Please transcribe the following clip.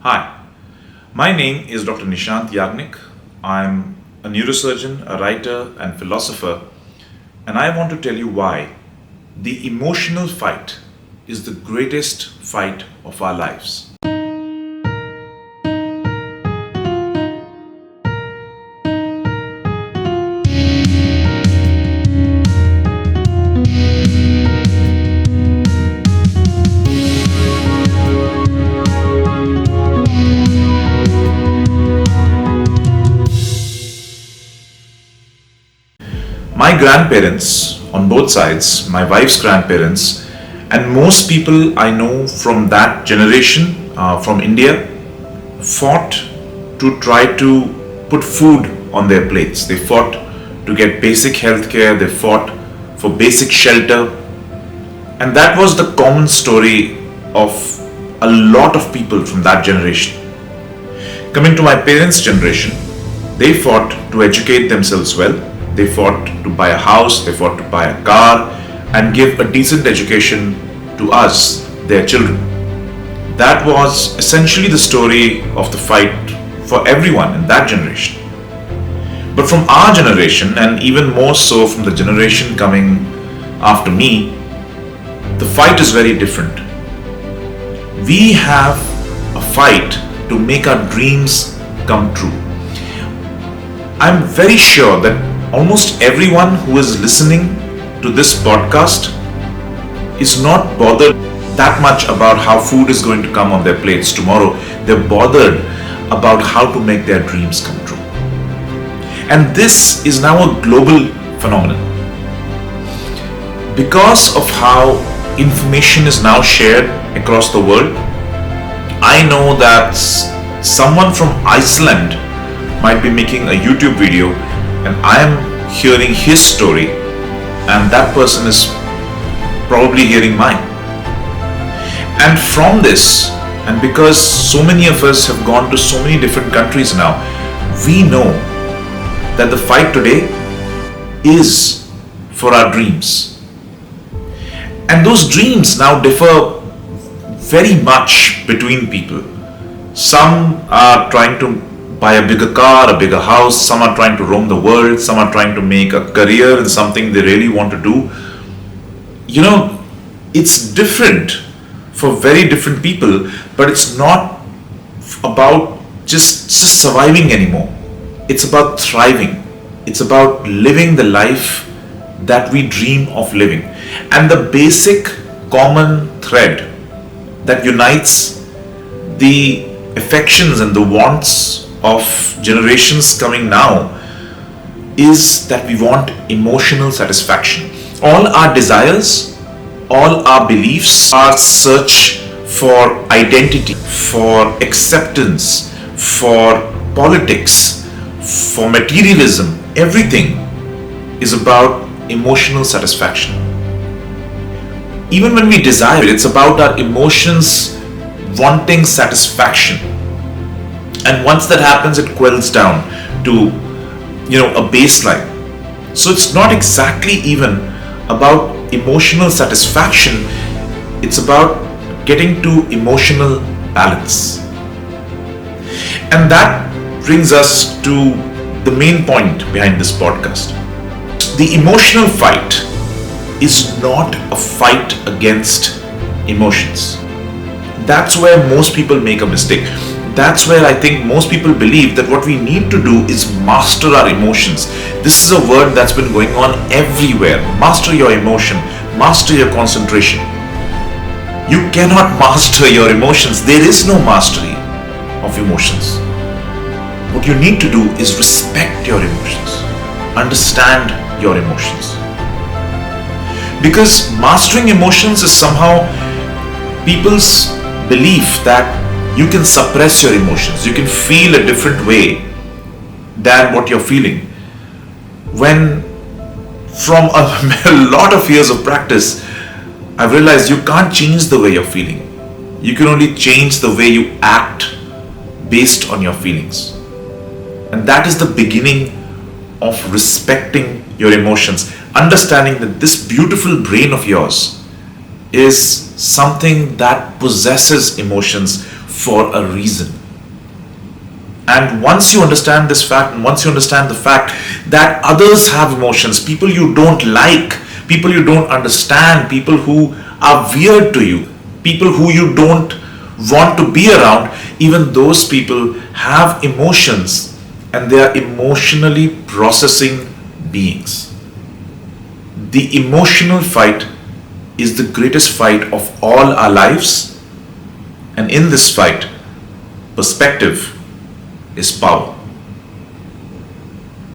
Hi, my name is Dr. Nishant Yagnick. I'm a neurosurgeon, a writer, and philosopher, and I want to tell you why the emotional fight is the greatest fight of our lives. My grandparents, on both sides, my wife's grandparents, and most people I know from that generation, from India, fought to try to put food on their plates. They fought to get basic health care, they fought for basic shelter, and that was the common story of a lot of people from that generation. Coming to my parents' generation, they fought to educate themselves well. They fought to buy a house, they fought to buy a car and give a decent education to us, their children. That was essentially the story of the fight for everyone in that generation. But from our generation, and even more so from the generation coming after me, the fight is very different. We have a fight to make our dreams come true. I'm very sure that almost everyone who is listening to this podcast is not bothered that much about how food is going to come on their plates tomorrow. They're bothered about how to make their dreams come true. And this is now a global phenomenon. Because of how information is now shared across the world, I know that someone from Iceland might be making a YouTube video and I am hearing his story, and that person is probably hearing mine. And from this, and because so many of us have gone to so many different countries now, we know that the fight today is for our dreams. And those dreams now differ very much between people. Some are trying to buy a bigger car, a bigger house, some are trying to roam the world, some are trying to make a career in something they really want to do. You know, it's different for very different people, but it's not about just surviving anymore. It's about thriving. It's about living the life that we dream of living. And the basic common thread that unites the affections and the wants of generations coming now is that we want emotional satisfaction. All our desires, all our beliefs, our search for identity, for acceptance, for politics, for materialism, everything is about emotional satisfaction. Even when we desire it, it's about our emotions wanting satisfaction. And once that happens, it quells down to, a baseline. So it's not exactly even about emotional satisfaction. It's about getting to emotional balance. And that brings us to the main point behind this podcast. The emotional fight is not a fight against emotions. That's where most people make a mistake. That's where I think most people believe that what we need to do is master our emotions. This is a word that's been going on everywhere. Master your emotion, master your concentration. You cannot master your emotions. There is no mastery of emotions. What you need to do is respect your emotions, understand your emotions. Because mastering emotions is somehow people's belief that you can suppress your emotions. You can feel a different way than what you're feeling. When from a lot of years of practice, I've realized you can't change the way you're feeling. You can only change the way you act based on your feelings. And that is the beginning of respecting your emotions. Understanding that this beautiful brain of yours is something that possesses emotions for a reason. And once you understand this fact, and once you understand the fact that others have emotions, people you don't like, people you don't understand, people who are weird to you, people who you don't want to be around, even those people have emotions and they are emotionally processing beings. The emotional fight is the greatest fight of all our lives, and in this fight, perspective is power.